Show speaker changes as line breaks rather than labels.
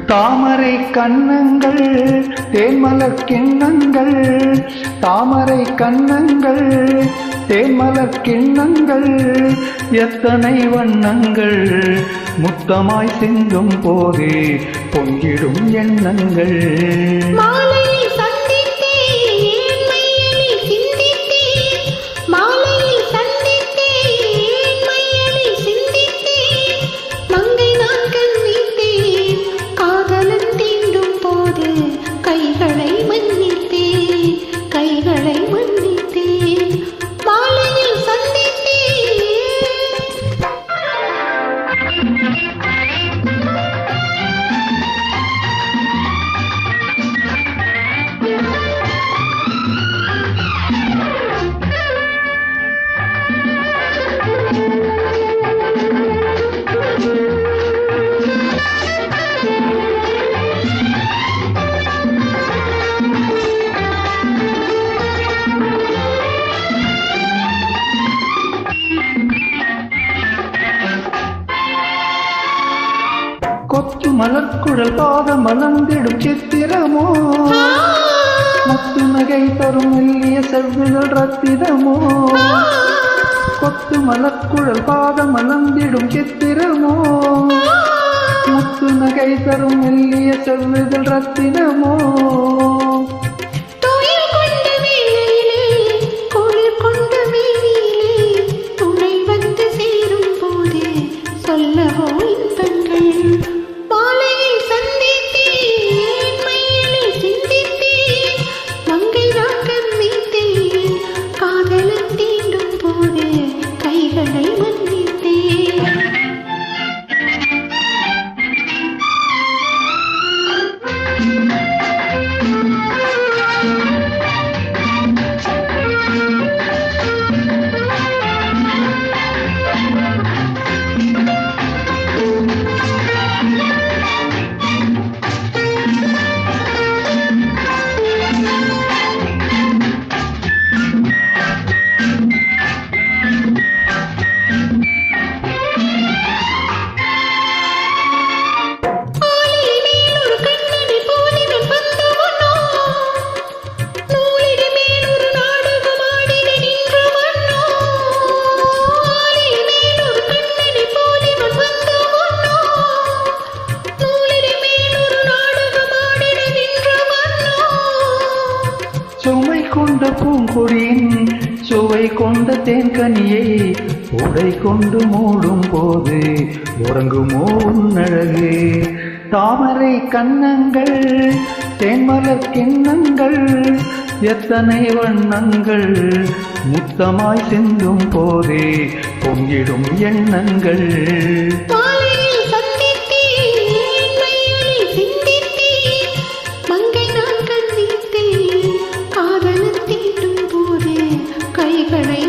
தாமரை கண்ணங்கள் தேன்மலர் கிண்ணங்கள், தாமரை கண்ணங்கள் தேன்மலர் கிண்ணங்கள், எத்தனை வண்ணங்கள் முத்தமாய் சிந்தும் போதே பொங்கிடும் எண்ணங்கள்.
கைகளை மன்னித்தேன், கைகளை மன்னித்தேன், மாலையில் சந்தித்தேன்.
கொத்து மலர்குழல் பாத மலர்ந்திடும் சித்திரமோ, முத்து நகை தரும் மெல்லிய செவ்விதழ் ரத்தினமோ. கொத்து மலர்குழல் பாத மலர்ந்திடும் சித்திரமோ, முத்து நகை தரும் மெல்லிய செவ்விதழ் ரத்தினமோ.
சொல்லவோ இன்பங்கள் மாலையில் சந்தித்தேன், மையலில் சிந்தித்தேன், மங்கை நாட்டம் மீத்தேன், காதலன் தீண்டும் போது கைகளை மன்னித்தேன்.
சுமை கொண்ட பூங்கொடியின் சுவை கொண்ட தேன்கனியை உடை கொண்டு மூடும் போது உறங்குமோ உன்னழகு. தாமரை கண்ணங்கள் தேன்மலர் கிண்ணங்கள், எத்தனை வண்ணங்கள் முத்தமாய் சிந்தும் போதே பொங்கிடும் எண்ணங்கள்.
கைகளை